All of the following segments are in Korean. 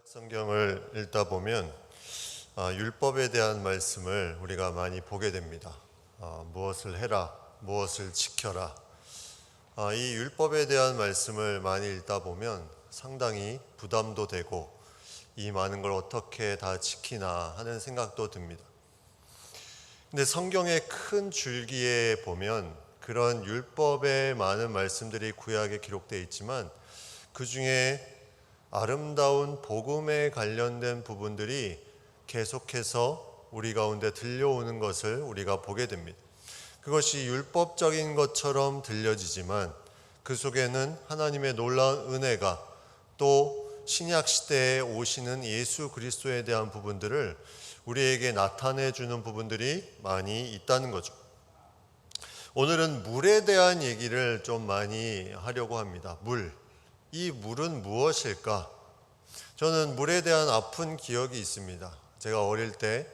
구약 성경을 읽다 보면 율법에 대한 말씀을 우리가 많이 보게 됩니다. 무엇을 해라, 무엇을 지켜라. 이 율법에 대한 말씀을 많이 읽다 보면 상당히 부담도 되고 이 많은 걸 어떻게 다 지키나 하는 생각도 듭니다. 근데 성경의 큰 줄기에 보면 그런 율법의 많은 말씀들이 구약에 기록되어 있지만 그 중에 아름다운 복음에 관련된 부분들이 계속해서 우리 가운데 들려오는 것을 우리가 보게 됩니다. 그것이 율법적인 것처럼 들려지지만 그 속에는 하나님의 놀라운 은혜가 또 신약 시대에 오시는 예수 그리스도에 대한 부분들을 우리에게 나타내 주는 부분들이 많이 있다는 거죠. 오늘은 물에 대한 얘기를 좀 많이 하려고 합니다. 이 물은 무엇일까? 저는 물에 대한 아픈 기억이 있습니다. 제가 어릴 때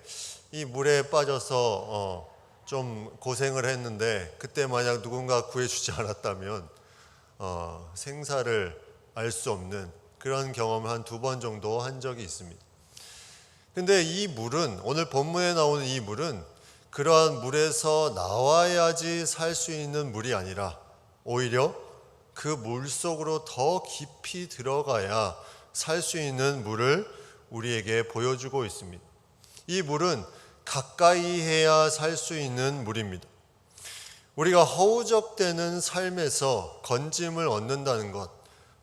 이 물에 빠져서 좀 고생을 했는데 그때 만약 누군가 구해주지 않았다면 생사를 알 수 없는 그런 경험을 한 2번 정도 한 적이 있습니다. 근데 이 물은, 오늘 본문에 나오는 이 물은 그러한 물에서 나와야지 살 수 있는 물이 아니라 오히려 그 물 속으로 더 깊이 들어가야 살 수 있는 물을 우리에게 보여주고 있습니다. 이 물은 가까이 해야 살 수 있는 물입니다. 우리가 허우적대는 삶에서 건짐을 얻는다는 것,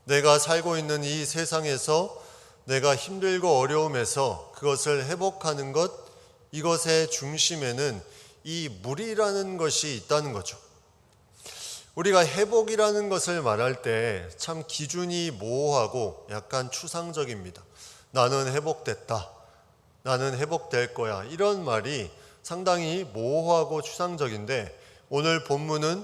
내가 살고 있는 이 세상에서 내가 힘들고 어려움에서 그것을 회복하는 것, 이것의 중심에는 이 물이라는 것이 있다는 거죠. 우리가 회복이라는 것을 말할 때 참 기준이 모호하고 약간 추상적입니다. 나는 회복됐다. 나는 회복될 거야. 이런 말이 상당히 모호하고 추상적인데 오늘 본문은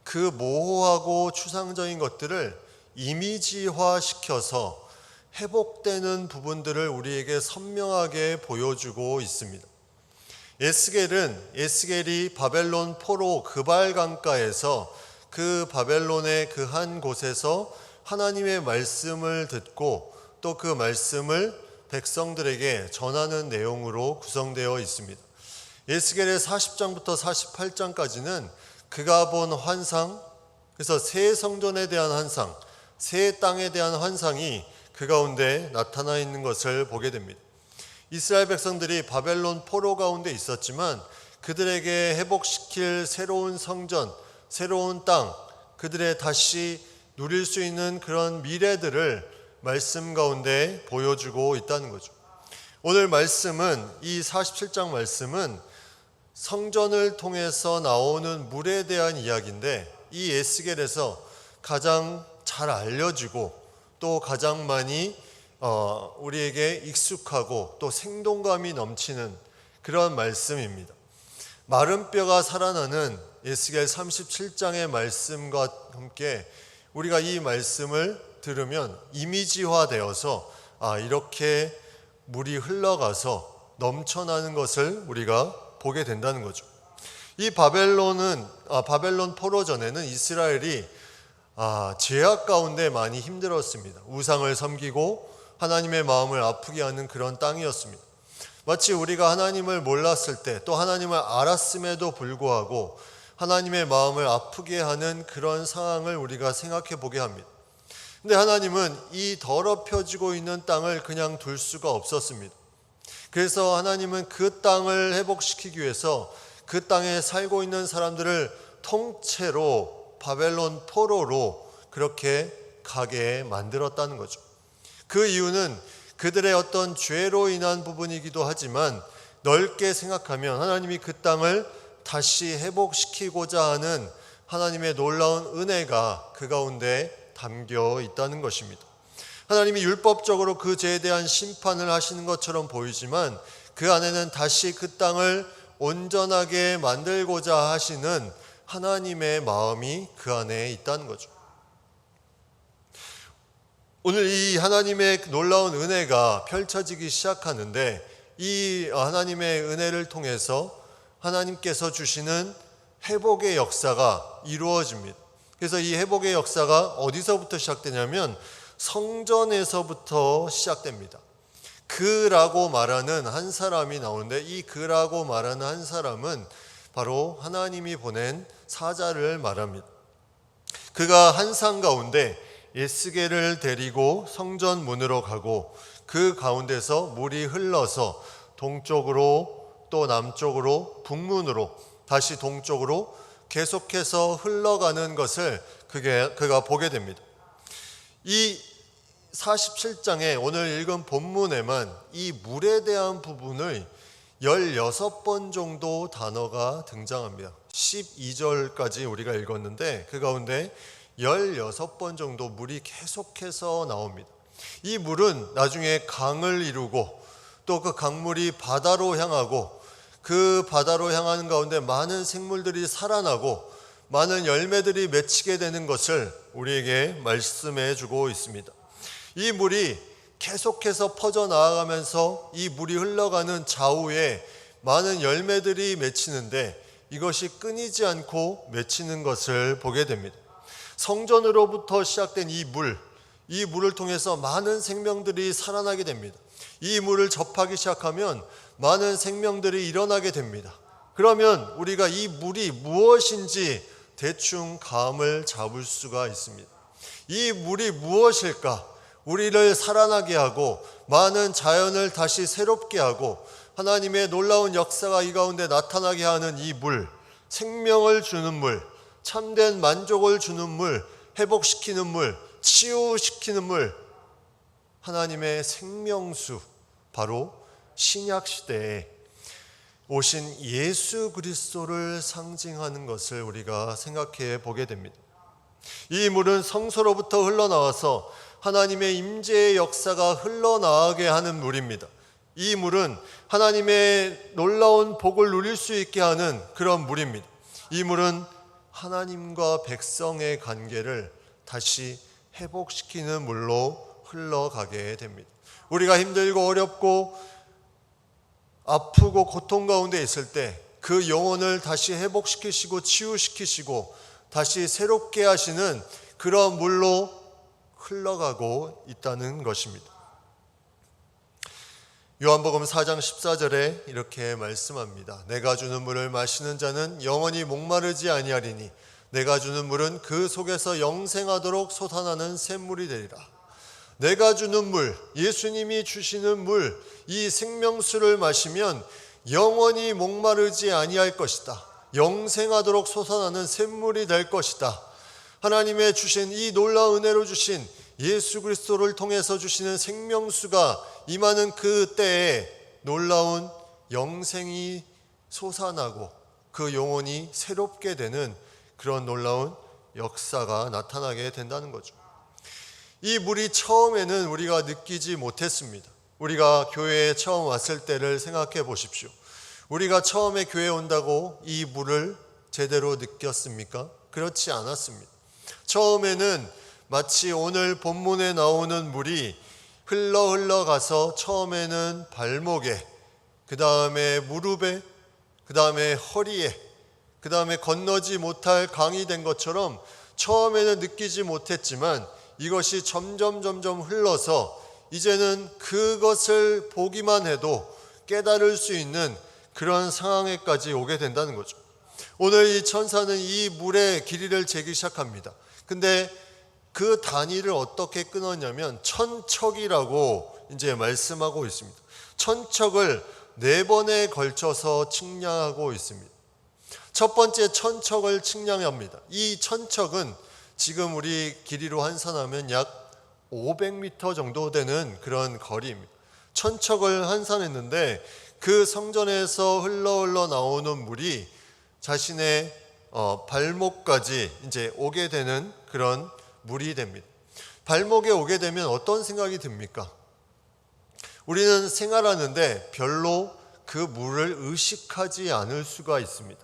그 모호하고 추상적인 것들을 이미지화 시켜서 회복되는 부분들을 우리에게 선명하게 보여주고 있습니다. 에스겔이 바벨론 포로 그발 강가에서 그 바벨론의 그 한 곳에서 하나님의 말씀을 듣고 또 그 말씀을 백성들에게 전하는 내용으로 구성되어 있습니다. 에스겔의 40장부터 48장까지는 그가 본 환상, 그래서 새 성전에 대한 환상, 새 땅에 대한 환상이 그 가운데 나타나 있는 것을 보게 됩니다. 이스라엘 백성들이 바벨론 포로 가운데 있었지만 그들에게 회복시킬 새로운 성전, 새로운 땅, 그들의 다시 누릴 수 있는 그런 미래들을 말씀 가운데 보여주고 있다는 거죠. 오늘 말씀은, 이 47장 말씀은 성전을 통해서 나오는 물에 대한 이야기인데 이 에스겔에서 가장 잘 알려지고 또 가장 많이 우리에게 익숙하고 또 생동감이 넘치는 그런 말씀입니다. 마른 뼈가 살아나는 에스겔 37장의 말씀과 함께 우리가 이 말씀을 들으면 이미지화되어서 이렇게 물이 흘러가서 넘쳐나는 것을 우리가 보게 된다는 거죠. 이 바벨론 포로 전에는 이스라엘이 죄악 가운데 많이 힘들었습니다. 우상을 섬기고 하나님의 마음을 아프게 하는 그런 땅이었습니다. 마치 우리가 하나님을 몰랐을 때 또 하나님을 알았음에도 불구하고 하나님의 마음을 아프게 하는 그런 상황을 우리가 생각해 보게 합니다. 근데 하나님은 이 더럽혀지고 있는 땅을 그냥 둘 수가 없었습니다. 그래서 하나님은 그 땅을 회복시키기 위해서 그 땅에 살고 있는 사람들을 통째로 바벨론 포로로 그렇게 가게 만들었다는 거죠. 그 이유는 그들의 어떤 죄로 인한 부분이기도 하지만 넓게 생각하면 하나님이 그 땅을 다시 회복시키고자 하는 하나님의 놀라운 은혜가 그 가운데 담겨 있다는 것입니다. 하나님이 율법적으로 그 죄에 대한 심판을 하시는 것처럼 보이지만 그 안에는 다시 그 땅을 온전하게 만들고자 하시는 하나님의 마음이 그 안에 있다는 거죠. 오늘 이 하나님의 놀라운 은혜가 펼쳐지기 시작하는데 이 하나님의 은혜를 통해서 하나님께서 주시는 회복의 역사가 이루어집니다. 그래서 이 회복의 역사가 어디서부터 시작되냐면 성전에서부터 시작됩니다. 그라고 말하는 한 사람이 나오는데, 이 그라고 말하는 한 사람은 바로 하나님이 보낸 사자를 말합니다. 그가 한산 가운데 에스겔을 데리고 성전 문으로 가고, 그 가운데서 물이 흘러서 동쪽으로 또 남쪽으로 북문으로 다시 동쪽으로 계속해서 흘러가는 것을 그가 보게 됩니다. 이 47장에 오늘 읽은 본문에만 이 물에 대한 부분을 16번 정도 단어가 등장합니다. 12절까지 우리가 읽었는데 그 가운데 16번 정도 물이 계속해서 나옵니다. 이 물은 나중에 강을 이루고 또 그 강물이 바다로 향하고, 그 바다로 향하는 가운데 많은 생물들이 살아나고 많은 열매들이 맺히게 되는 것을 우리에게 말씀해 주고 있습니다. 이 물이 계속해서 퍼져나가면서 이 물이 흘러가는 좌우에 많은 열매들이 맺히는데, 이것이 끊이지 않고 맺히는 것을 보게 됩니다. 성전으로부터 시작된 이 물을 통해서 많은 생명들이 살아나게 됩니다. 이 물을 접하기 시작하면 많은 생명들이 일어나게 됩니다. 그러면 우리가 이 물이 무엇인지 대충 감을 잡을 수가 있습니다. 이 물이 무엇일까? 우리를 살아나게 하고 많은 자연을 다시 새롭게 하고 하나님의 놀라운 역사가 이 가운데 나타나게 하는 이 물, 생명을 주는 물, 참된 만족을 주는 물, 회복시키는 물, 치유시키는 물, 하나님의 생명수, 바로 신약 시대에 오신 예수 그리스도를 상징하는 것을 우리가 생각해 보게 됩니다. 이 물은 성소로부터 흘러나와서 하나님의 임재의 역사가 흘러나가게 하는 물입니다. 이 물은 하나님의 놀라운 복을 누릴 수 있게 하는 그런 물입니다. 이 물은 하나님과 백성의 관계를 다시 회복시키는 물로 흘러가게 됩니다. 우리가 힘들고 어렵고 아프고 고통 가운데 있을 때 그 영혼을 다시 회복시키시고 치유시키시고 다시 새롭게 하시는 그런 물로 흘러가고 있다는 것입니다. 요한복음 4장 14절에 이렇게 말씀합니다. 내가 주는 물을 마시는 자는 영원히 목마르지 아니하리니 내가 주는 물은 그 속에서 영생하도록 솟아나는 샘물이 되리라. 내가 주는 물, 예수님이 주시는 물, 이 생명수를 마시면 영원히 목마르지 아니할 것이다. 영생하도록 솟아나는 샘물이 될 것이다. 하나님의 주신 이 놀라운 은혜로 주신 예수 그리스도를 통해서 주시는 생명수가 임하는 그 때에 놀라운 영생이 솟아나고 그 영혼이 새롭게 되는 그런 놀라운 역사가 나타나게 된다는 거죠. 이 물이 처음에는 우리가 느끼지 못했습니다. 우리가 교회에 처음 왔을 때를 생각해 보십시오. 우리가 처음에 교회에 온다고 이 물을 제대로 느꼈습니까? 그렇지 않았습니다. 처음에는 마치 오늘 본문에 나오는 물이 흘러가서 처음에는 발목에, 그 다음에 무릎에, 그 다음에 허리에, 그 다음에 건너지 못할 강이 된 것처럼 처음에는 느끼지 못했지만 이것이 점점 흘러서 이제는 그것을 보기만 해도 깨달을 수 있는 그런 상황에까지 오게 된다는 거죠. 오늘 이 천사는 이 물의 길이를 재기 시작합니다. 근데 그 단위를 어떻게 끊었냐면 천척이라고 이제 말씀하고 있습니다. 천척을 4번에 걸쳐서 측량하고 있습니다. 첫 번째 천척을 측량합니다. 이 천척은 지금 우리 길이로 환산하면 약 500m 정도 되는 그런 거리입니다. 천척을 환산했는데 그 성전에서 흘러 나오는 물이 자신의 발목까지 이제 오게 되는 그런 물이 됩니다. 발목에 오게 되면 어떤 생각이 듭니까? 우리는 생활하는데 별로 그 물을 의식하지 않을 수가 있습니다.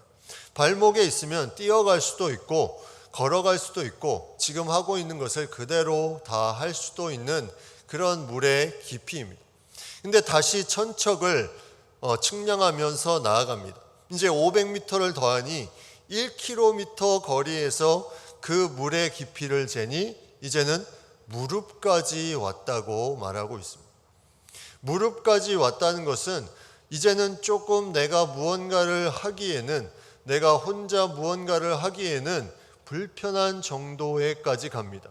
발목에 있으면 뛰어갈 수도 있고 걸어갈 수도 있고 지금 하고 있는 것을 그대로 다 할 수도 있는 그런 물의 깊이입니다. 근데 다시 천척을 측량하면서 나아갑니다. 이제 500m를 더하니 1km 거리에서 그 물의 깊이를 재니 이제는 무릎까지 왔다고 말하고 있습니다. 무릎까지 왔다는 것은 이제는 조금 내가 무언가를 하기에는, 내가 혼자 무언가를 하기에는 불편한 정도에까지 갑니다.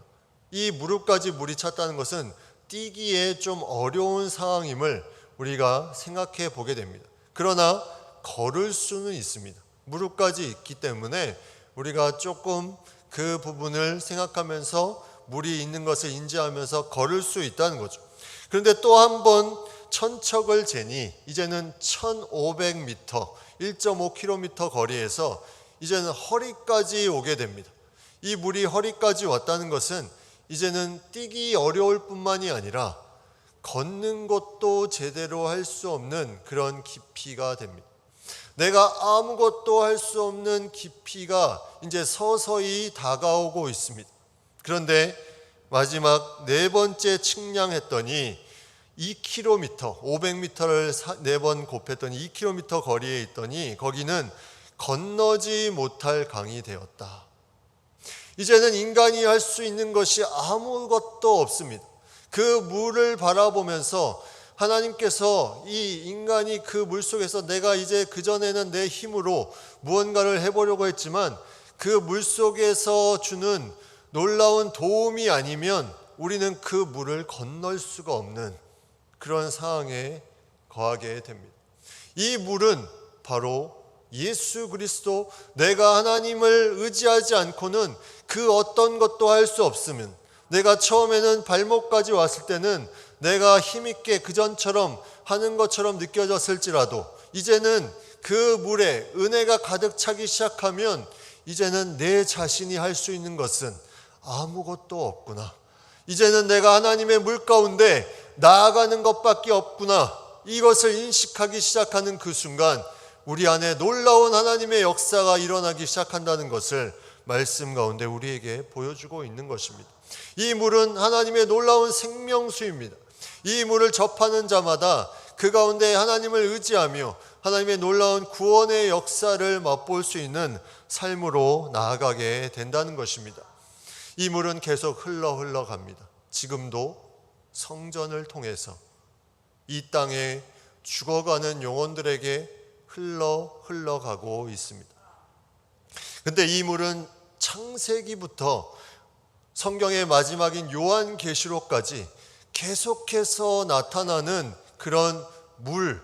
이 무릎까지 물이 찼다는 것은 뛰기에 좀 어려운 상황임을 우리가 생각해 보게 됩니다. 그러나 걸을 수는 있습니다. 무릎까지 있기 때문에 우리가 조금 그 부분을 생각하면서 물이 있는 것을 인지하면서 걸을 수 있다는 거죠. 그런데 또 한 번 천척을 재니 이제는 1500m, 1.5km 거리에서 이제는 허리까지 오게 됩니다. 이 물이 허리까지 왔다는 것은 이제는 뛰기 어려울 뿐만이 아니라 걷는 것도 제대로 할 수 없는 그런 깊이가 됩니다. 내가 아무것도 할 수 없는 깊이가 이제 서서히 다가오고 있습니다. 그런데 마지막 네 번째 측량했더니 2km, 500m를 4번 곱했더니 2km 거리에 있더니 거기는 건너지 못할 강이 되었다. 이제는 인간이 할 수 있는 것이 아무것도 없습니다. 그 물을 바라보면서 하나님께서 이 인간이 그 물속에서 내가 이제 그전에는 내 힘으로 무언가를 해보려고 했지만 그 물속에서 주는 놀라운 도움이 아니면 우리는 그 물을 건널 수가 없는 그런 상황에 거하게 됩니다. 이 물은 바로 예수 그리스도, 내가 하나님을 의지하지 않고는 그 어떤 것도 할 수 없으면, 내가 처음에는 발목까지 왔을 때는 내가 힘있게 그전처럼 하는 것처럼 느껴졌을지라도 이제는 그 물에 은혜가 가득 차기 시작하면 이제는 내 자신이 할 수 있는 것은 아무것도 없구나. 이제는 내가 하나님의 물 가운데 나아가는 것밖에 없구나. 이것을 인식하기 시작하는 그 순간 우리 안에 놀라운 하나님의 역사가 일어나기 시작한다는 것을 말씀 가운데 우리에게 보여주고 있는 것입니다. 이 물은 하나님의 놀라운 생명수입니다. 이 물을 접하는 자마다 그 가운데 하나님을 의지하며 하나님의 놀라운 구원의 역사를 맛볼 수 있는 삶으로 나아가게 된다는 것입니다. 이 물은 계속 흘러갑니다. 지금도 성전을 통해서 이 땅에 죽어가는 영혼들에게 흘러가고 있습니다. 근데 이 물은 창세기부터 성경의 마지막인 요한계시록까지 계속해서 나타나는 그런 물,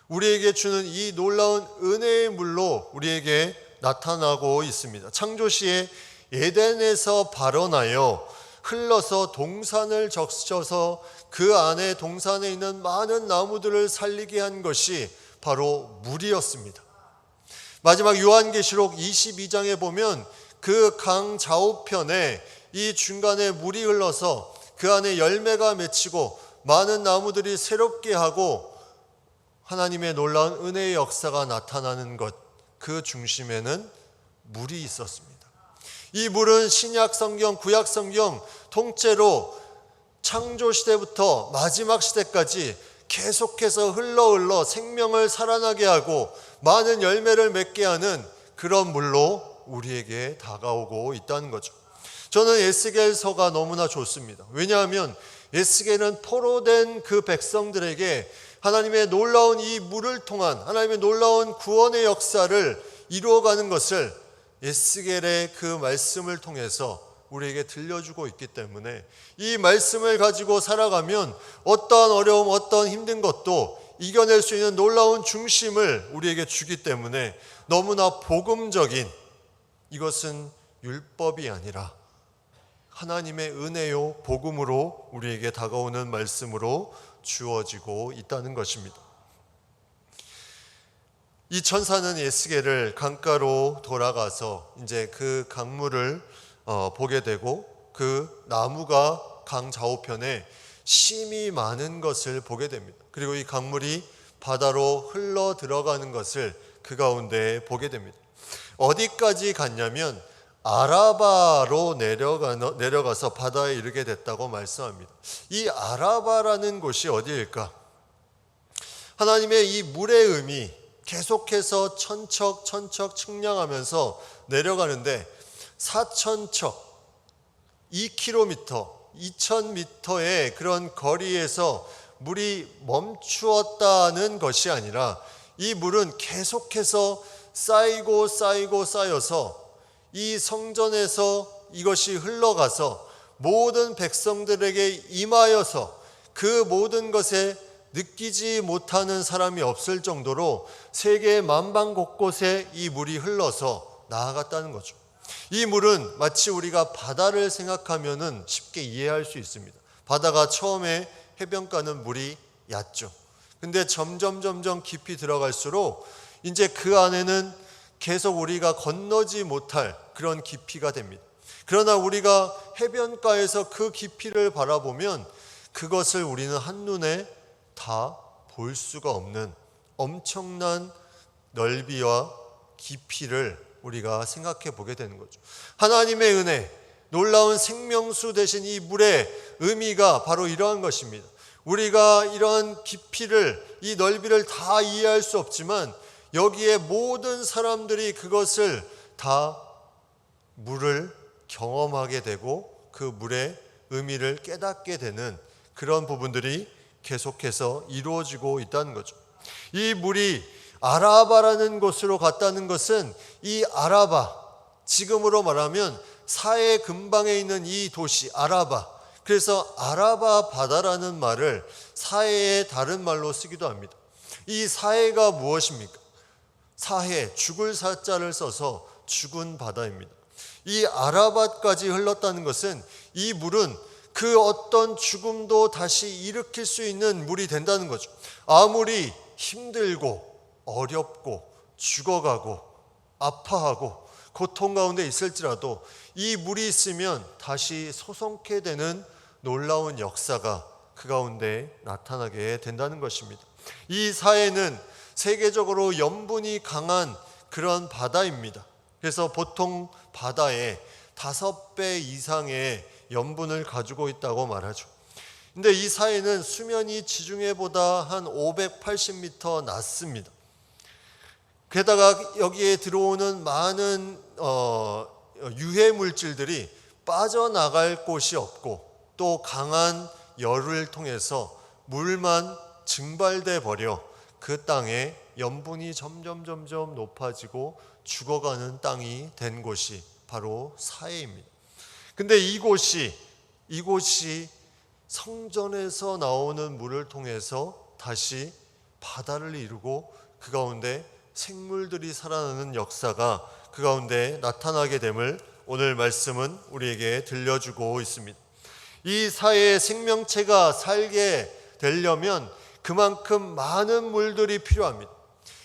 우리에게 주는 이 놀라운 은혜의 물로 우리에게 나타나고 있습니다. 창조시에 에덴에서 발원하여 흘러서 동산을 적셔서 그 안에 동산에 있는 많은 나무들을 살리게 한 것이 바로 물이었습니다. 마지막 요한계시록 22장에 보면 그 강 좌우편에 이 중간에 물이 흘러서 그 안에 열매가 맺히고 많은 나무들이 새롭게 하고 하나님의 놀라운 은혜의 역사가 나타나는 것, 그 중심에는 물이 있었습니다. 이 물은 신약 성경, 구약 성경 통째로 창조 시대부터 마지막 시대까지 계속해서 흘러 생명을 살아나게 하고 많은 열매를 맺게 하는 그런 물로 우리에게 다가오고 있다는 거죠. 저는 에스겔서가 너무나 좋습니다. 왜냐하면 에스겔은 포로된 그 백성들에게 하나님의 놀라운 이 물을 통한 하나님의 놀라운 구원의 역사를 이루어가는 것을 에스겔의 그 말씀을 통해서 우리에게 들려주고 있기 때문에 이 말씀을 가지고 살아가면 어떠한 어려움, 어떠한 힘든 것도 이겨낼 수 있는 놀라운 중심을 우리에게 주기 때문에 너무나 복음적인, 이것은 율법이 아니라 하나님의 은혜요 복음으로 우리에게 다가오는 말씀으로 주어지고 있다는 것입니다. 이 천사는 에스겔을 강가로 돌아가서 이제 그 강물을 보게 되고 그 나무가 강 좌우편에 심이 많은 것을 보게 됩니다. 그리고 이 강물이 바다로 흘러 들어가는 것을 그 가운데 보게 됩니다. 어디까지 갔냐면 아라바로 내려가서 바다에 이르게 됐다고 말씀합니다. 이 아라바라는 곳이 어디일까? 하나님의 이 물의 의미, 계속해서 천척 측량하면서 내려가는데 4,000척, 2km, 2,000m의 그런 거리에서 물이 멈추었다는 것이 아니라 이 물은 계속해서 쌓이고 쌓여서 이 성전에서 이것이 흘러가서 모든 백성들에게 임하여서 그 모든 것에 느끼지 못하는 사람이 없을 정도로 세계 만방 곳곳에 이 물이 흘러서 나아갔다는 거죠. 이 물은 마치 우리가 바다를 생각하면 쉽게 이해할 수 있습니다. 바다가 처음에 해변가는 물이 얕죠. 근데 점점 깊이 들어갈수록 이제 그 안에는 계속 우리가 건너지 못할 그런 깊이가 됩니다. 그러나 우리가 해변가에서 그 깊이를 바라보면 그것을 우리는 한눈에 다 볼 수가 없는 엄청난 넓이와 깊이를 우리가 생각해 보게 되는 거죠. 하나님의 은혜, 놀라운 생명수 되신 이 물의 의미가 바로 이러한 것입니다. 우리가 이러한 깊이를, 이 넓이를 다 이해할 수 없지만 여기에 모든 사람들이 그것을 다 물을 경험하게 되고 그 물의 의미를 깨닫게 되는 그런 부분들이 계속해서 이루어지고 있다는 거죠. 이 물이 아라바라는 곳으로 갔다는 것은 이 아라바, 지금으로 말하면 사해 근방에 있는 이 도시 아라바, 그래서 아라바 바다라는 말을 사해의 다른 말로 쓰기도 합니다. 이 사해가 무엇입니까? 사해, 죽을 사자를 써서 죽은 바다입니다. 이 아라바까지 흘렀다는 것은 이 물은 그 어떤 죽음도 다시 일으킬 수 있는 물이 된다는 거죠. 아무리 힘들고 어렵고 죽어가고 아파하고 고통 가운데 있을지라도 이 물이 있으면 다시 솟게 되는 놀라운 역사가 그 가운데 나타나게 된다는 것입니다. 이 사해는 세계적으로 염분이 강한 그런 바다입니다. 그래서 보통 바다에 5배 이상의 염분을 가지고 있다고 말하죠. 근데 이 사해는 수면이 지중해보다 한 580m 낮습니다. 게다가 여기에 들어오는 많은 유해 물질들이 빠져나갈 곳이 없고 또 강한 열을 통해서 물만 증발돼 버려 그 땅에 염분이 점점 높아지고 죽어가는 땅이 된 곳이 바로 사해입니다. 근데 이곳이 성전에서 나오는 물을 통해서 다시 바다를 이루고 그 가운데 생물들이 살아나는 역사가 그 가운데 나타나게 됨을 오늘 말씀은 우리에게 들려주고 있습니다. 이 사회의 생명체가 살게 되려면 그만큼 많은 물들이 필요합니다.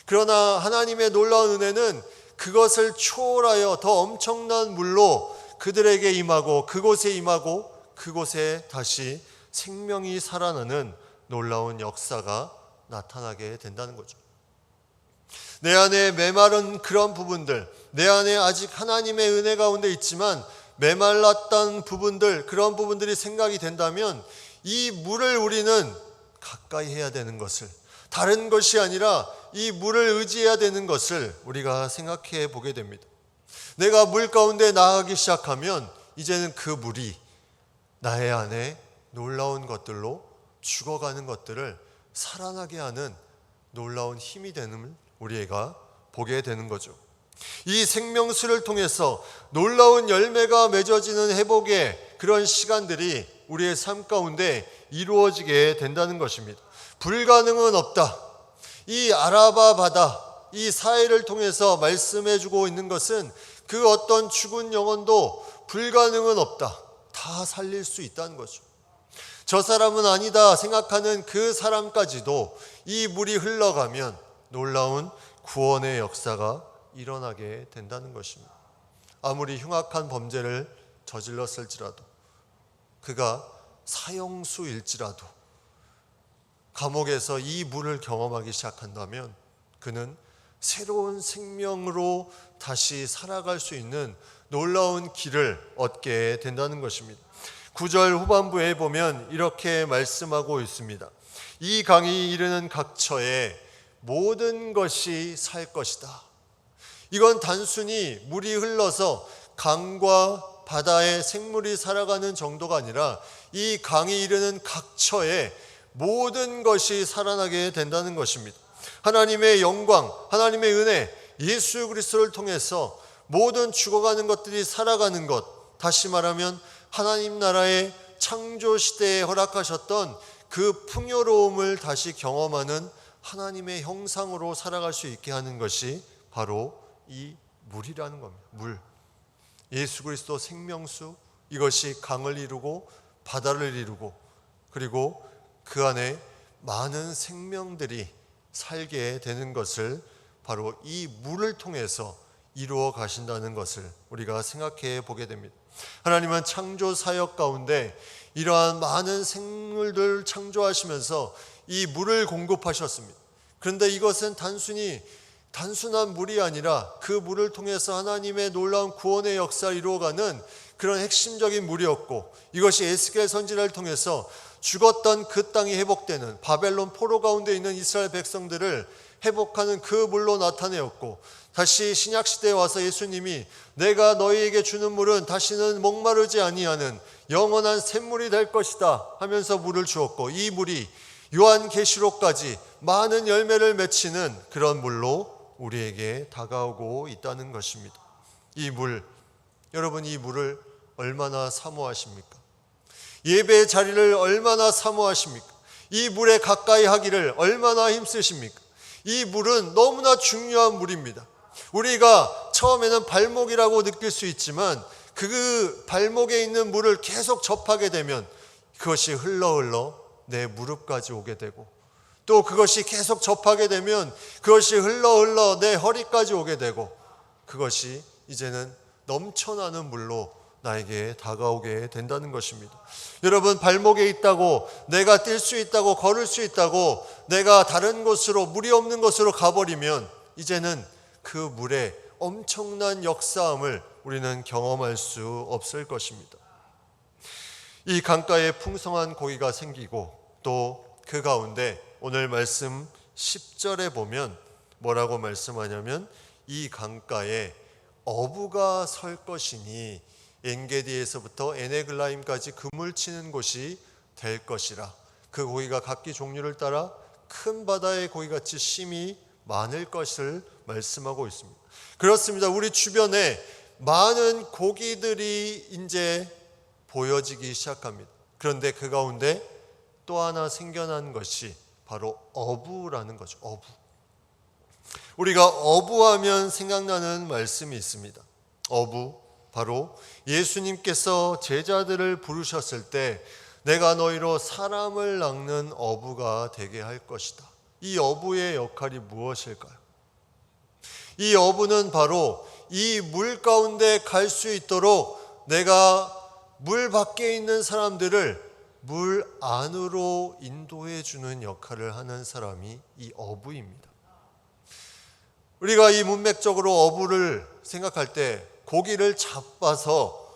그러나 하나님의 놀라운 은혜는 그것을 초월하여 더 엄청난 물로 그들에게 임하고 그곳에 다시 생명이 살아나는 놀라운 역사가 나타나게 된다는 거죠. 내 안에 메마른 그런 부분들, 내 안에 아직 하나님의 은혜 가운데 있지만 메말랐던 부분들, 그런 부분들이 생각이 된다면 이 물을 우리는 가까이 해야 되는 것을, 다른 것이 아니라 이 물을 의지해야 되는 것을 우리가 생각해 보게 됩니다. 내가 물 가운데 나아가기 시작하면 이제는 그 물이 나의 안에 놀라운 것들로 죽어가는 것들을 살아나게 하는 놀라운 힘이 되는 우리가 보게 되는 거죠. 이 생명수를 통해서 놀라운 열매가 맺어지는 회복의 그런 시간들이 우리의 삶 가운데 이루어지게 된다는 것입니다. 불가능은 없다. 이 아라바 바다, 이 사해를 통해서 말씀해주고 있는 것은 그 어떤 죽은 영혼도 불가능은 없다. 다 살릴 수 있다는 거죠. 저 사람은 아니다 생각하는 그 사람까지도 이 물이 흘러가면 놀라운 구원의 역사가 일어나게 된다는 것입니다. 아무리 흉악한 범죄를 저질렀을지라도, 그가 사형수일지라도 감옥에서 이 물을 경험하기 시작한다면 그는 새로운 생명으로 다시 살아갈 수 있는 놀라운 길을 얻게 된다는 것입니다. 9절 후반부에 보면 이렇게 말씀하고 있습니다. 이 강이 이르는 각처에 모든 것이 살 것이다. 이건 단순히 물이 흘러서 강과 바다에 생물이 살아가는 정도가 아니라 이 강이 이르는 각처에 모든 것이 살아나게 된다는 것입니다. 하나님의 영광, 하나님의 은혜, 예수 그리스도를 통해서 모든 죽어가는 것들이 살아가는 것, 다시 말하면 하나님 나라의 창조 시대에 허락하셨던 그 풍요로움을 다시 경험하는 하나님의 형상으로 살아갈 수 있게 하는 것이 바로 이 물이라는 겁니다. 물. 예수 그리스도 생명수, 이것이 강을 이루고 바다를 이루고 그리고 그 안에 많은 생명들이 살게 되는 것을 바로 이 물을 통해서 이루어 가신다는 것을 우리가 생각해 보게 됩니다. 하나님은 창조 사역 가운데 이러한 많은 생물들 창조하시면서 이 물을 공급하셨습니다. 그런데 이것은 단순한 물이 아니라 그 물을 통해서 하나님의 놀라운 구원의 역사를 이루어가는 그런 핵심적인 물이었고, 이것이 에스겔 선지자를 통해서 죽었던 그 땅이 회복되는 바벨론 포로 가운데 있는 이스라엘 백성들을 회복하는 그 물로 나타내었고, 다시 신약시대에 와서 예수님이 내가 너희에게 주는 물은 다시는 목마르지 아니하는 영원한 샘물이 될 것이다 하면서 물을 주었고, 이 물이 요한계시록까지 많은 열매를 맺히는 그런 물로 우리에게 다가오고 있다는 것입니다. 이 물, 여러분 이 물을 얼마나 사모하십니까? 예배의 자리를 얼마나 사모하십니까? 이 물에 가까이 하기를 얼마나 힘쓰십니까? 이 물은 너무나 중요한 물입니다. 우리가 처음에는 발목이라고 느낄 수 있지만 그 발목에 있는 물을 계속 접하게 되면 그것이 흘러 내 무릎까지 오게 되고, 또 그것이 계속 접하게 되면 그것이 흘러 내 허리까지 오게 되고, 그것이 이제는 넘쳐나는 물로 나에게 다가오게 된다는 것입니다. 여러분, 발목에 있다고 내가 뛸 수 있다고 걸을 수 있다고 내가 다른 곳으로, 물이 없는 곳으로 가버리면 이제는 그 물의 엄청난 역사함을 우리는 경험할 수 없을 것입니다. 이 강가에 풍성한 고기가 생기고 또 그 가운데 오늘 말씀 10절에 보면 뭐라고 말씀하냐면 이 강가에 어부가 설 것이니 엔게디에서부터 에네글라임까지 그물 치는 곳이 될 것이라. 그 고기가 각기 종류를 따라 큰 바다의 고기같이 심이 많을 것을 말씀하고 있습니다. 그렇습니다. 우리 주변에 많은 고기들이 이제 보여지기 시작합니다. 그런데 그 가운데 또 하나 생겨난 것이 바로 어부라는 거죠. 어부. 우리가 어부하면 생각나는 말씀이 있습니다. 어부, 바로 예수님께서 제자들을 부르셨을 때 내가 너희로 사람을 낚는 어부가 되게 할 것이다. 이 어부의 역할이 무엇일까요? 이 어부는 바로 이 물 가운데 갈 수 있도록 내가 물 밖에 있는 사람들을 물 안으로 인도해 주는 역할을 하는 사람이 이 어부입니다. 우리가 이 문맥적으로 어부를 생각할 때 고기를 잡아서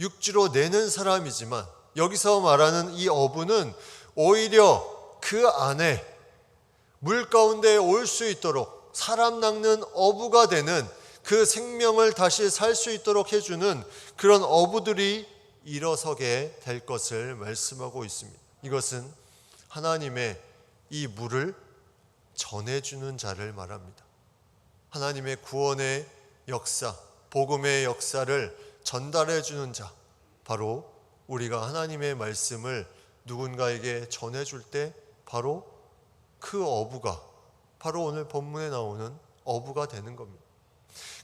육지로 내는 사람이지만, 여기서 말하는 이 어부는 오히려 그 안에 물 가운데 올 수 있도록 사람 낚는 어부가 되는, 그 생명을 다시 살 수 있도록 해주는 그런 어부들이 일어서게 될 것을 말씀하고 있습니다. 이것은 하나님의 이 물을 전해주는 자를 말합니다. 하나님의 구원의 역사, 복음의 역사를 전달해주는 자, 바로 우리가 하나님의 말씀을 누군가에게 전해줄 때 바로 그 어부가, 바로 오늘 본문에 나오는 어부가 되는 겁니다.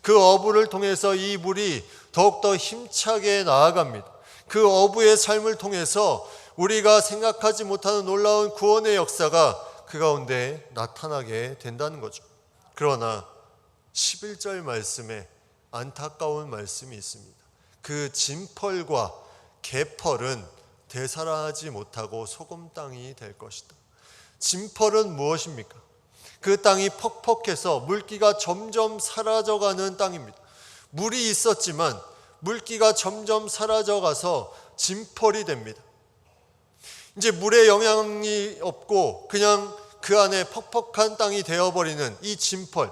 그 어부를 통해서 이 물이 더욱더 힘차게 나아갑니다. 그 어부의 삶을 통해서 우리가 생각하지 못하는 놀라운 구원의 역사가 그 가운데 나타나게 된다는 거죠. 그러나 11절 말씀에 안타까운 말씀이 있습니다. 그 진펄과 개펄은 되살아나지 못하고 소금 땅이 될 것이다. 진펄은 무엇입니까? 그 땅이 퍽퍽해서 물기가 점점 사라져가는 땅입니다. 물이 있었지만 물기가 점점 사라져가서 진펄이 됩니다. 이제 물에 영향이 없고 그냥 그 안에 퍽퍽한 땅이 되어버리는 이 진펄.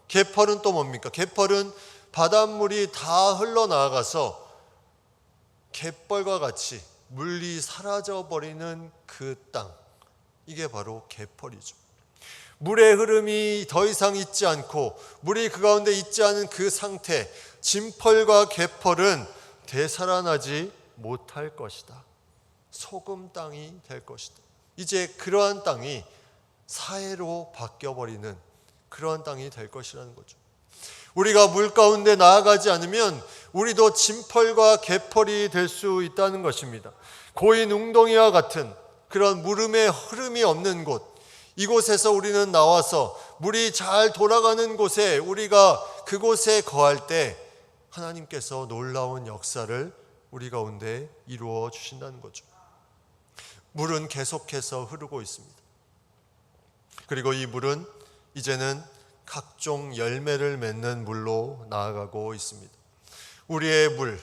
개펄은 또 뭡니까? 개펄은 바닷물이 다 흘러나가서 갯벌과 같이 물이 사라져버리는 그 땅. 이게 바로 갯벌이죠. 물의 흐름이 더 이상 있지 않고 물이 그 가운데 있지 않은 그 상태, 진펄과 갯벌은 되살아나지 못할 것이다. 소금 땅이 될 것이다. 이제 그러한 땅이 사해로 바뀌어버리는 그러한 땅이 될 것이라는 거죠. 우리가 물 가운데 나아가지 않으면 우리도 진펄과 갯벌이 될 수 있다는 것입니다. 고인 웅덩이와 같은 그런 물음의 흐름이 없는 곳, 이곳에서 우리는 나와서 물이 잘 돌아가는 곳에 우리가 그곳에 거할 때 하나님께서 놀라운 역사를 우리 가운데 이루어 주신다는 거죠. 물은 계속해서 흐르고 있습니다. 그리고 이 물은 이제는 각종 열매를 맺는 물로 나아가고 있습니다. 우리의 물,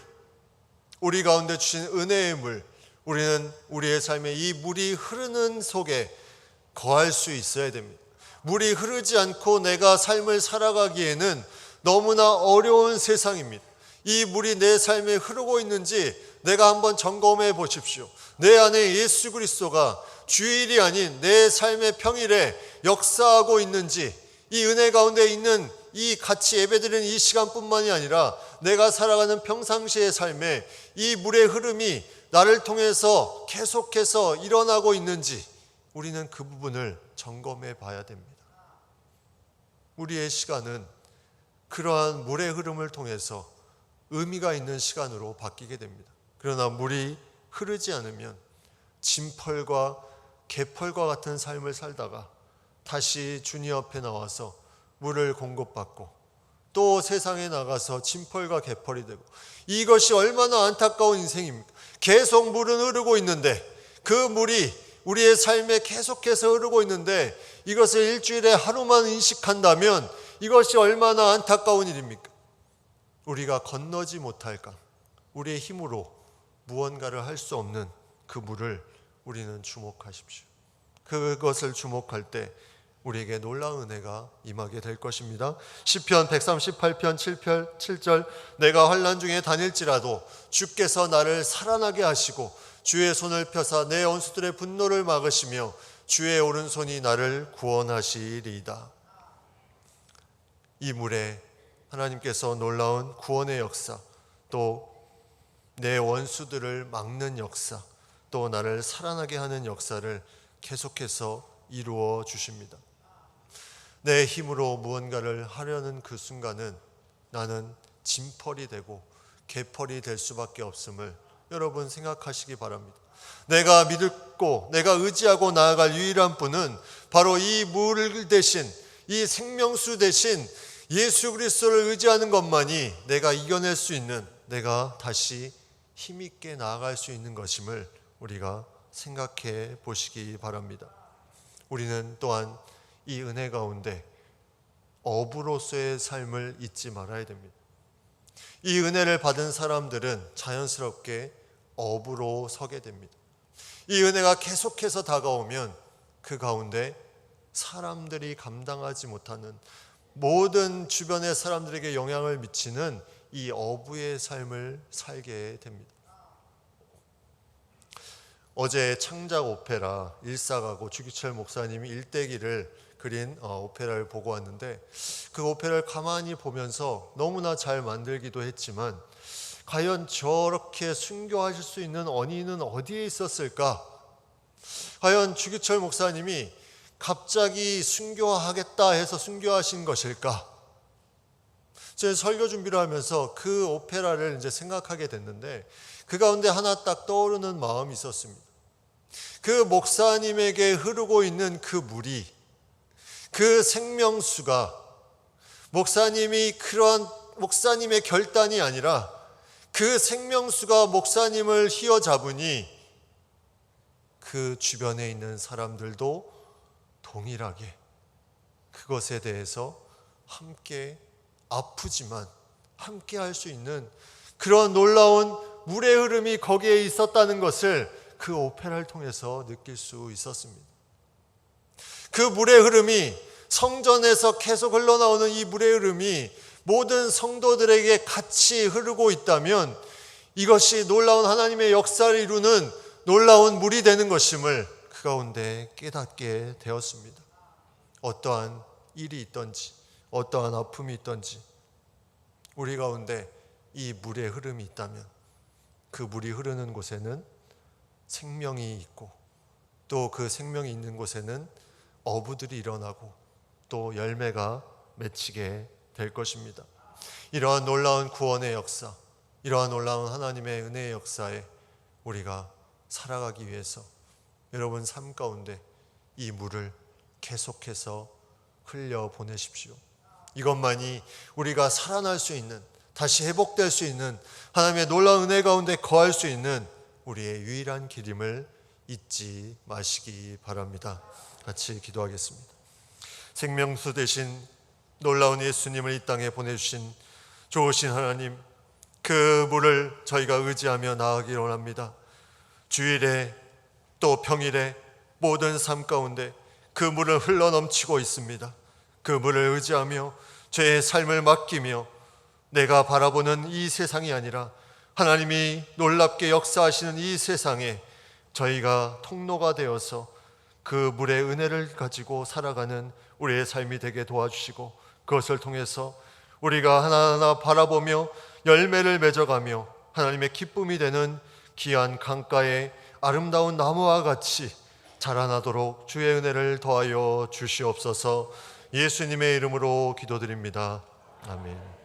우리 가운데 주신 은혜의 물, 우리는 우리의 삶에 이 물이 흐르는 속에 거할 수 있어야 됩니다. 물이 흐르지 않고 내가 삶을 살아가기에는 너무나 어려운 세상입니다. 이 물이 내 삶에 흐르고 있는지 내가 한번 점검해 보십시오. 내 안에 예수 그리스도가 주일이 아닌 내 삶의 평일에 역사하고 있는지, 이 은혜 가운데 있는 이 같이 예배드리는 이 시간뿐만이 아니라 내가 살아가는 평상시의 삶에 이 물의 흐름이 나를 통해서 계속해서 일어나고 있는지 우리는 그 부분을 점검해 봐야 됩니다. 우리의 시간은 그러한 물의 흐름을 통해서 의미가 있는 시간으로 바뀌게 됩니다. 그러나 물이 흐르지 않으면 진펄과 갯벌과 같은 삶을 살다가 다시 주님 앞에 나와서 물을 공급받고 또 세상에 나가서 진펄과 갯벌이 되고, 이것이 얼마나 안타까운 인생입니까? 계속 물은 흐르고 있는데, 그 물이 우리의 삶에 계속해서 흐르고 있는데 이것을 일주일에 하루만 인식한다면 이것이 얼마나 안타까운 일입니까? 우리가 건너지 못할까? 우리의 힘으로 무언가를 할 수 없는 그 물을 우리는 주목하십시오. 그것을 주목할 때 우리에게 놀라운 은혜가 임하게 될 것입니다. 시편 138편 7절 내가 환난 중에 다닐지라도 주께서 나를 살아나게 하시고 주의 손을 펴사 내 원수들의 분노를 막으시며 주의 오른손이 나를 구원하시리이다. 이 물에 하나님께서 놀라운 구원의 역사, 또 내 원수들을 막는 역사, 또 나를 살아나게 하는 역사를 계속해서 이루어 주십니다. 내 힘으로 무언가를 하려는 그 순간은 나는 진펄이 되고 갯벌이 될 수밖에 없음을 여러분 생각하시기 바랍니다. 내가 믿고 내가 의지하고 나아갈 유일한 분은 바로 이 물 대신, 이 생명수 대신 예수 그리스도를 의지하는 것만이 내가 이겨낼 수 있는, 내가 다시 힘있게 나아갈 수 있는 것임을 우리가 생각해 보시기 바랍니다. 우리는 또한 이 은혜 가운데 어부로서의 삶을 잊지 말아야 됩니다. 이 은혜를 받은 사람들은 자연스럽게 어부로 서게 됩니다. 이 은혜가 계속해서 다가오면 그 가운데 사람들이 감당하지 못하는, 모든 주변의 사람들에게 영향을 미치는 이 어부의 삶을 살게 됩니다. 어제 창작 오페라 일사가고 주기철 목사님이 일대기를 그린 오페라를 보고 왔는데, 그 오페라를 가만히 보면서 너무나 잘 만들기도 했지만 과연 저렇게 순교하실 수 있는 언인은 어디에 있었을까? 과연 주기철 목사님이 갑자기 순교하겠다 해서 순교하신 것일까? 제 설교 준비를 하면서 그 오페라를 이제 생각하게 됐는데 그 가운데 하나 딱 떠오르는 마음이 있었습니다. 그 목사님에게 흐르고 있는 그 물이, 그 생명수가 목사님이 그러한 목사님의 결단이 아니라 그 생명수가 목사님을 휘어잡으니 그 주변에 있는 사람들도 동일하게 그것에 대해서 함께 아프지만 함께 할 수 있는 그런 놀라운 물의 흐름이 거기에 있었다는 것을 그 오페라를 통해서 느낄 수 있었습니다. 그 물의 흐름이, 성전에서 계속 흘러나오는 이 물의 흐름이 모든 성도들에게 같이 흐르고 있다면 이것이 놀라운 하나님의 역사를 이루는 놀라운 물이 되는 것임을 그 가운데 깨닫게 되었습니다. 어떠한 일이 있던지, 어떠한 아픔이 있던지, 우리 가운데 이 물의 흐름이 있다면 그 물이 흐르는 곳에는 생명이 있고, 또 그 생명이 있는 곳에는 어부들이 일어나고 또 열매가 맺히게 될 것입니다. 이러한 놀라운 구원의 역사, 이러한 놀라운 하나님의 은혜의 역사에 우리가 살아가기 위해서 여러분 삶 가운데 이 물을 계속해서 흘려 보내십시오. 이것만이 우리가 살아날 수 있는, 다시 회복될 수 있는, 하나님의 놀라운 은혜 가운데 거할 수 있는 우리의 유일한 길임을 잊지 마시기 바랍니다. 같이 기도하겠습니다. 생명수 되신 놀라운 예수님을 이 땅에 보내주신 좋으신 하나님, 그 물을 저희가 의지하며 나아가기 원합니다. 주일에 또 평일에 모든 삶 가운데 그 물을 흘러넘치고 있습니다. 그 물을 의지하며 죄의 삶을 맡기며 내가 바라보는 이 세상이 아니라 하나님이 놀랍게 역사하시는 이 세상에 저희가 통로가 되어서 그 물의 은혜를 가지고 살아가는 우리의 삶이 되게 도와주시고, 그것을 통해서 우리가 하나하나 바라보며 열매를 맺어가며 하나님의 기쁨이 되는 귀한 강가의 아름다운 나무와 같이 자라나도록 주의 은혜를 더하여 주시옵소서. 예수님의 이름으로 기도드립니다. 아멘.